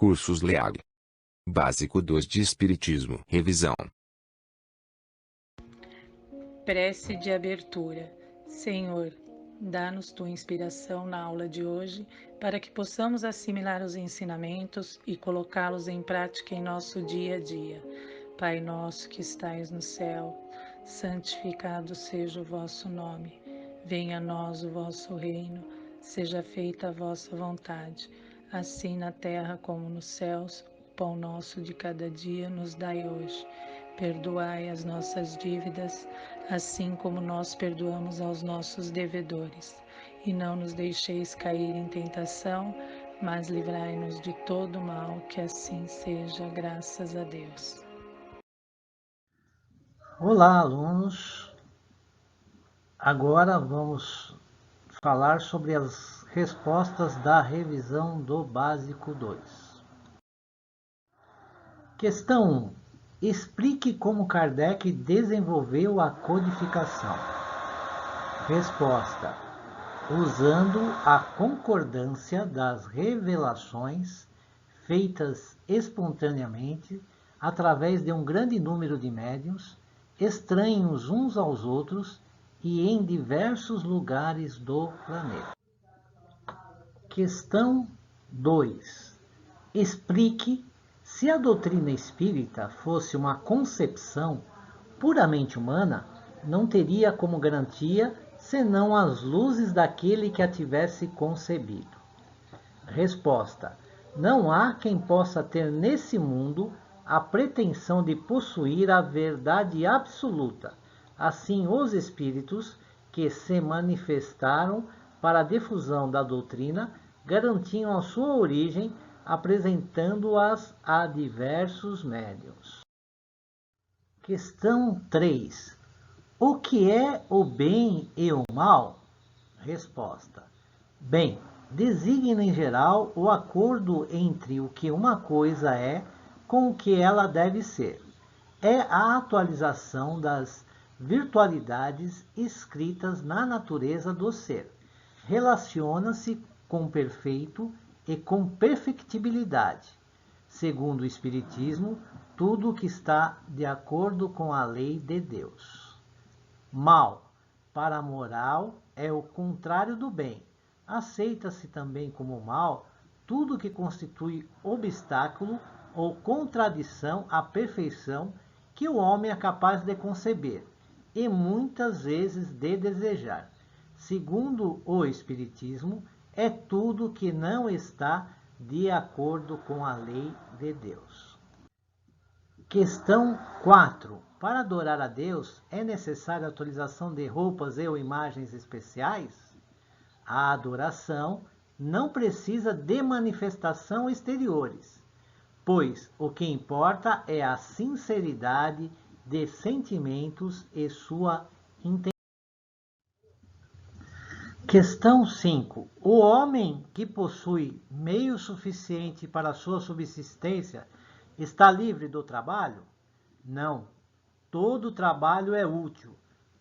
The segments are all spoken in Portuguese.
Cursos LEAG. Básico 2 de Espiritismo. Revisão. Prece de abertura. Senhor, dá-nos tua inspiração na aula de hoje, para que possamos assimilar os ensinamentos e colocá-los em prática em nosso dia a dia. Pai nosso que estais no céu, santificado seja o vosso nome. Venha a nós o vosso reino, seja feita a vossa vontade, assim na terra como nos céus. O pão nosso de cada dia nos dai hoje. Perdoai as nossas dívidas, assim como nós perdoamos aos nossos devedores. E não nos deixeis cair em tentação, mas livrai-nos de todo mal, que assim seja, graças a Deus. Olá, alunos! Agora vamos falar sobre as respostas da revisão do Básico 2. Questão 1. Explique como Kardec desenvolveu a codificação. Resposta: usando a concordância das revelações feitas espontaneamente através de um grande número de médiuns, estranhos uns aos outros e em diversos lugares do planeta. Questão 2. Explique se a doutrina espírita fosse uma concepção puramente humana, não teria como garantia senão as luzes daquele que a tivesse concebido. Resposta: não há quem possa ter nesse mundo a pretensão de possuir a verdade absoluta. Assim, os espíritos que se manifestaram para a difusão da doutrina garantiam a sua origem, apresentando-as a diversos médiuns. Questão 3. O que é o bem e o mal? Resposta: bem designa em geral o acordo entre o que uma coisa é com o que ela deve ser. É a atualização das virtualidades escritas na natureza do ser. Relaciona-se com o perfeito e com perfectibilidade. Segundo o Espiritismo, tudo o que está de acordo com a lei de Deus. Mal, para a moral, é o contrário do bem. Aceita-se também como mal tudo que constitui obstáculo ou contradição à perfeição que o homem é capaz de conceber e muitas vezes de desejar. Segundo o Espiritismo, é tudo que não está de acordo com a lei de Deus. Questão 4. Para adorar a Deus, é necessária a utilização de roupas e ou imagens especiais? A adoração não precisa de manifestação exteriores, pois o que importa é a sinceridade de sentimentos e sua intenção. Questão 5. O homem que possui meio suficiente para sua subsistência está livre do trabalho? Não. Todo trabalho é útil.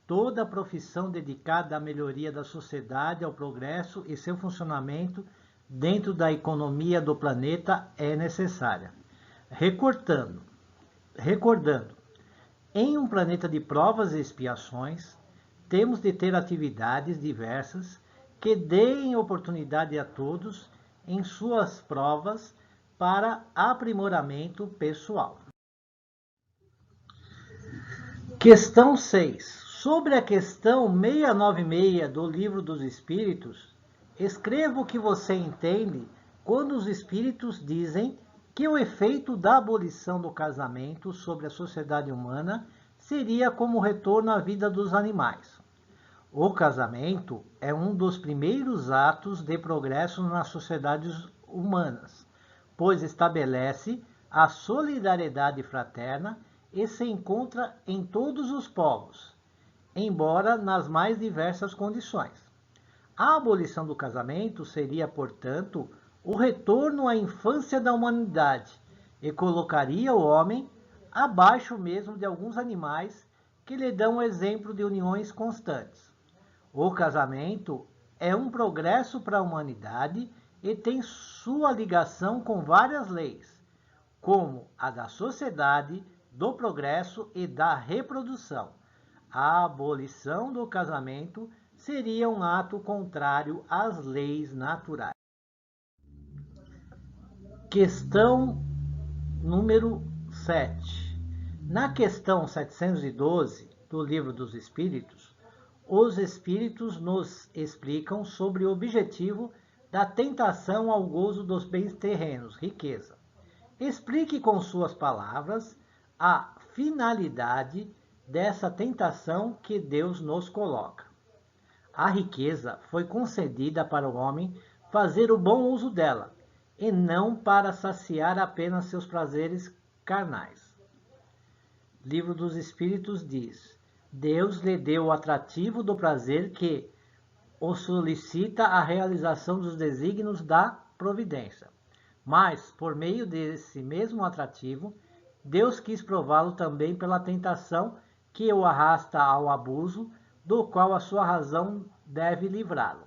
Toda profissão dedicada à melhoria da sociedade, ao progresso e seu funcionamento dentro da economia do planeta é necessária. Recordando, em um planeta de provas e expiações, temos de ter atividades diversas que deem oportunidade a todos em suas provas para aprimoramento pessoal. Questão 6. Sobre a questão 696 do Livro dos Espíritos, escreva o que você entende quando os espíritos dizem que o efeito da abolição do casamento sobre a sociedade humana seria como o retorno à vida dos animais. O casamento é um dos primeiros atos de progresso nas sociedades humanas, pois estabelece a solidariedade fraterna e se encontra em todos os povos, embora nas mais diversas condições. A abolição do casamento seria, portanto, o retorno à infância da humanidade e colocaria o homem abaixo mesmo de alguns animais que lhe dão exemplo de uniões constantes. O casamento é um progresso para a humanidade e tem sua ligação com várias leis, como a da sociedade, do progresso e da reprodução. A abolição do casamento seria um ato contrário às leis naturais. Questão número 7. Na questão 712 do Livro dos Espíritos, os Espíritos nos explicam sobre o objetivo da tentação ao gozo dos bens terrenos, riqueza. Explique com suas palavras a finalidade dessa tentação que Deus nos coloca. A riqueza foi concedida para o homem fazer o bom uso dela, e não para saciar apenas seus prazeres carnais. Livro dos Espíritos diz: Deus lhe deu o atrativo do prazer que o solicita a realização dos desígnios da providência. Mas, por meio desse mesmo atrativo, Deus quis prová-lo também pela tentação que o arrasta ao abuso, do qual a sua razão deve livrá-lo.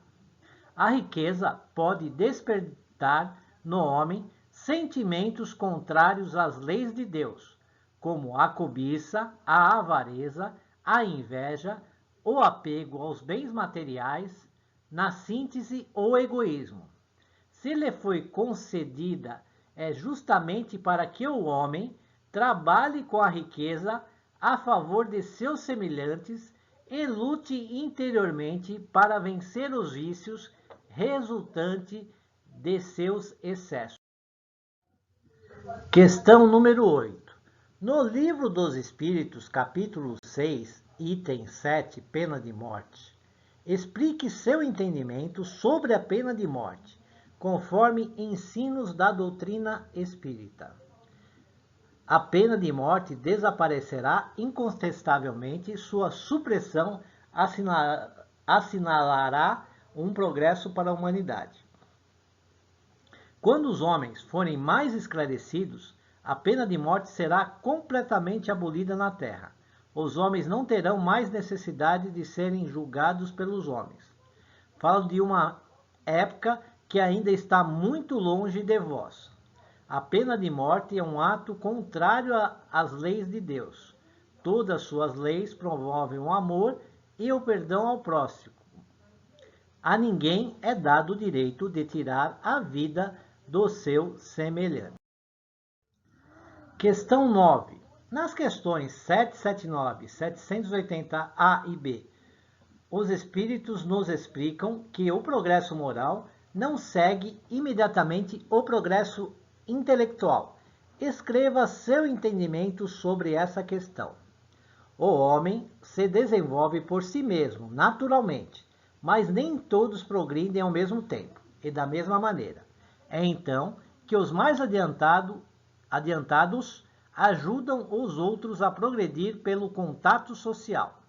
A riqueza pode despertar no homem sentimentos contrários às leis de Deus, como a cobiça, a avareza, a inveja, o apego aos bens materiais, na síntese, o egoísmo. Se lhe foi concedida, é justamente para que o homem trabalhe com a riqueza a favor de seus semelhantes e lute interiormente para vencer os vícios resultantes de seus excessos. Questão número 8. No Livro dos Espíritos, capítulo 6, item 7, pena de morte, explique seu entendimento sobre a pena de morte, conforme ensinos da doutrina espírita. A pena de morte desaparecerá incontestavelmente, sua supressão assinalará um progresso para a humanidade. Quando os homens forem mais esclarecidos, a pena de morte será completamente abolida na Terra. Os homens não terão mais necessidade de serem julgados pelos homens. Falo de uma época que ainda está muito longe de vós. A pena de morte é um ato contrário às leis de Deus. Todas suas leis promovem o amor e o perdão ao próximo. A ninguém é dado o direito de tirar a vida do seu semelhante. Questão 9. Nas questões 779, 780A e B, os Espíritos nos explicam que o progresso moral não segue imediatamente o progresso intelectual. Escreva seu entendimento sobre essa questão. O homem se desenvolve por si mesmo, naturalmente, mas nem todos progridem ao mesmo tempo e da mesma maneira. É então que os mais adiantados ajudam os outros a progredir pelo contato social.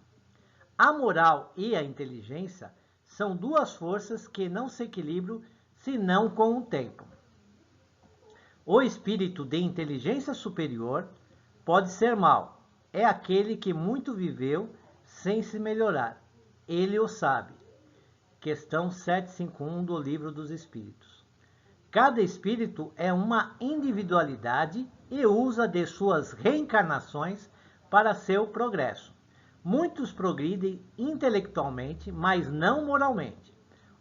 A moral e a inteligência são duas forças que não se equilibram senão com o tempo. O espírito de inteligência superior pode ser mau. É aquele que muito viveu sem se melhorar. Ele o sabe. Questão 751 do Livro dos Espíritos. Cada espírito é uma individualidade e usa de suas reencarnações para seu progresso. Muitos progridem intelectualmente, mas não moralmente.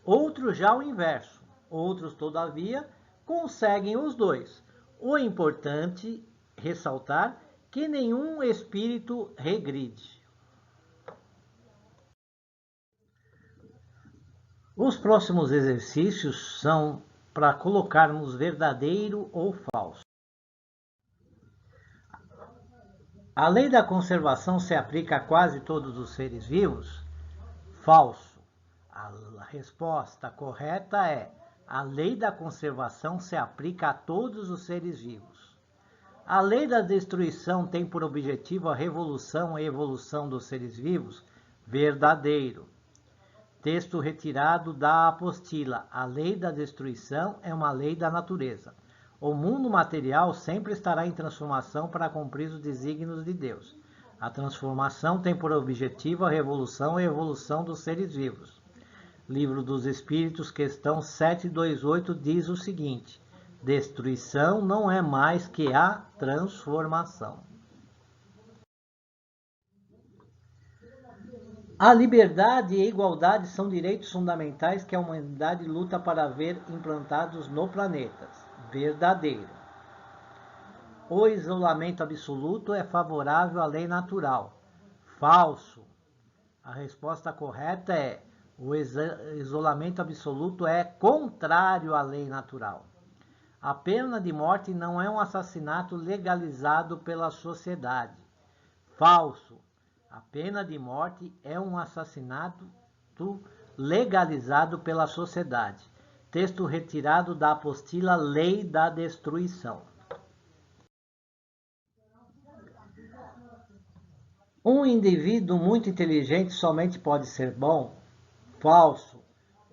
Outros já o inverso. Outros, todavia, conseguem os dois. O importante ressaltar que nenhum espírito regride. Os próximos exercícios são para colocarmos verdadeiro ou falso. A lei da conservação se aplica a quase todos os seres vivos? Falso. A resposta correta é: a lei da conservação se aplica a todos os seres vivos. A lei da destruição tem por objetivo a revolução e evolução dos seres vivos? Verdadeiro. Texto retirado da apostila. A lei da destruição é uma lei da natureza. O mundo material sempre estará em transformação para cumprir os desígnios de Deus. A transformação tem por objetivo a revolução e evolução dos seres vivos. Livro dos Espíritos, questão 728, diz o seguinte: destruição não é mais que a transformação. A liberdade e a igualdade são direitos fundamentais que a humanidade luta para ver implantados no planeta. Verdadeiro. O isolamento absoluto é favorável à lei natural. Falso. A resposta correta é: o isolamento absoluto é contrário à lei natural. A pena de morte não é um assassinato legalizado pela sociedade. Falso. A pena de morte é um assassinato legalizado pela sociedade. Texto retirado da apostila Lei da Destruição. Um indivíduo muito inteligente somente pode ser bom? Falso.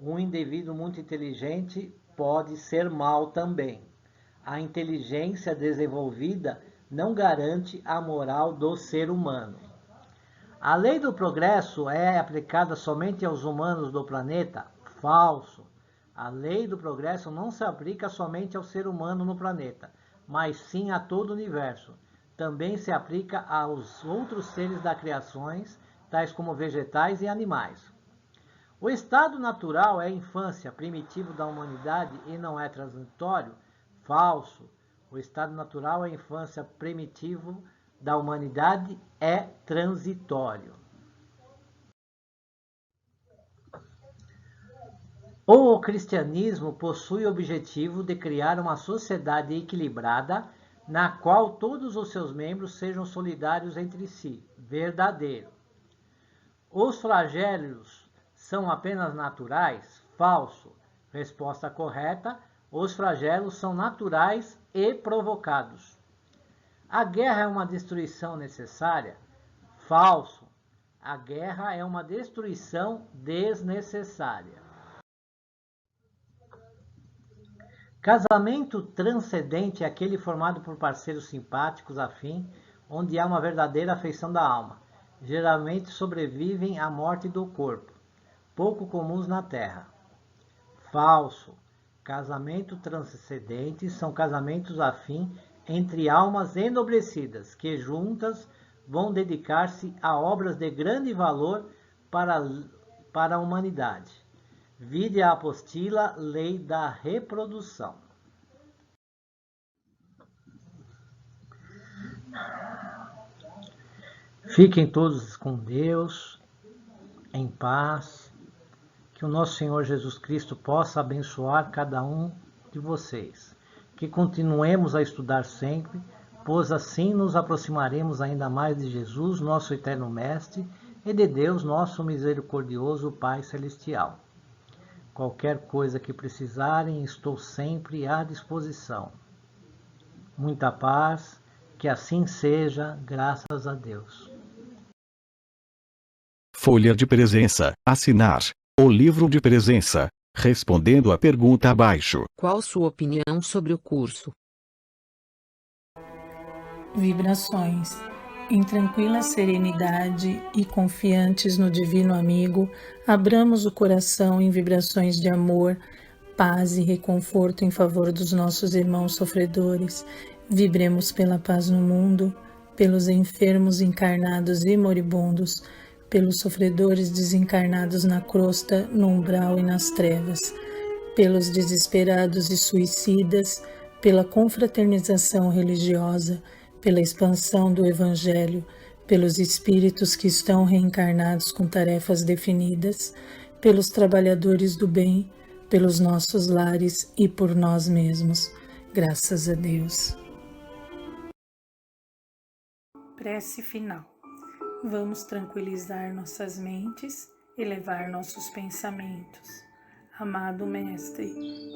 Um indivíduo muito inteligente pode ser mal também. A inteligência desenvolvida não garante a moral do ser humano. A lei do progresso é aplicada somente aos humanos do planeta? Falso. A lei do progresso não se aplica somente ao ser humano no planeta, mas sim a todo o universo. Também se aplica aos outros seres da criação, tais como vegetais e animais. O estado natural é a infância primitivo da humanidade e não é transitório? Falso. O estado natural é a infância primitivo da humanidade é transitório. O cristianismo possui o objetivo de criar uma sociedade equilibrada na qual todos os seus membros sejam solidários entre si. Verdadeiro. Os flagelos são apenas naturais? Falso. Resposta correta: os flagelos são naturais e provocados. A guerra é uma destruição necessária? Falso. A guerra é uma destruição desnecessária. Casamento transcendente é aquele formado por parceiros simpáticos afim, onde há uma verdadeira afeição da alma. Geralmente sobrevivem à morte do corpo, pouco comuns na Terra. Falso. Casamento transcendente são casamentos afim entre almas enobrecidas, que juntas vão dedicar-se a obras de grande valor para a humanidade. Vide a apostila Lei da Reprodução. Fiquem todos com Deus, em paz. Que o nosso Senhor Jesus Cristo possa abençoar cada um de vocês. Que continuemos a estudar sempre, pois assim nos aproximaremos ainda mais de Jesus, nosso eterno Mestre, e de Deus, nosso misericordioso Pai Celestial. Qualquer coisa que precisarem, estou sempre à disposição. Muita paz, que assim seja, graças a Deus. Folha de presença. Assinar o livro de presença, respondendo à pergunta abaixo. Qual sua opinião sobre o curso? Vibrações. Em tranquila serenidade e confiantes no Divino Amigo, abramos o coração em vibrações de amor, paz e reconforto em favor dos nossos irmãos sofredores. Vibremos pela paz no mundo, pelos enfermos encarnados e moribundos, pelos sofredores desencarnados na crosta, no umbral e nas trevas, pelos desesperados e suicidas, pela confraternização religiosa, pela expansão do Evangelho, pelos espíritos que estão reencarnados com tarefas definidas, pelos trabalhadores do bem, pelos nossos lares e por nós mesmos. Graças a Deus. Prece final. Vamos tranquilizar nossas mentes, elevar nossos pensamentos. Amado Mestre,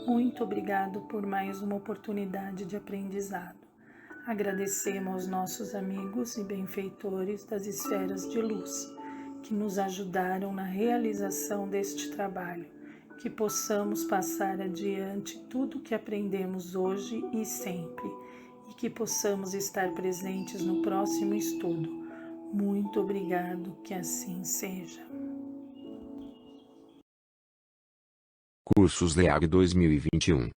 muito obrigado por mais uma oportunidade de aprendizado. Agradecemos aos nossos amigos e benfeitores das esferas de luz, que nos ajudaram na realização deste trabalho, que possamos passar adiante tudo o que aprendemos hoje e sempre, e que possamos estar presentes no próximo estudo. Muito obrigado, que assim seja. Cursos LEAG 2021.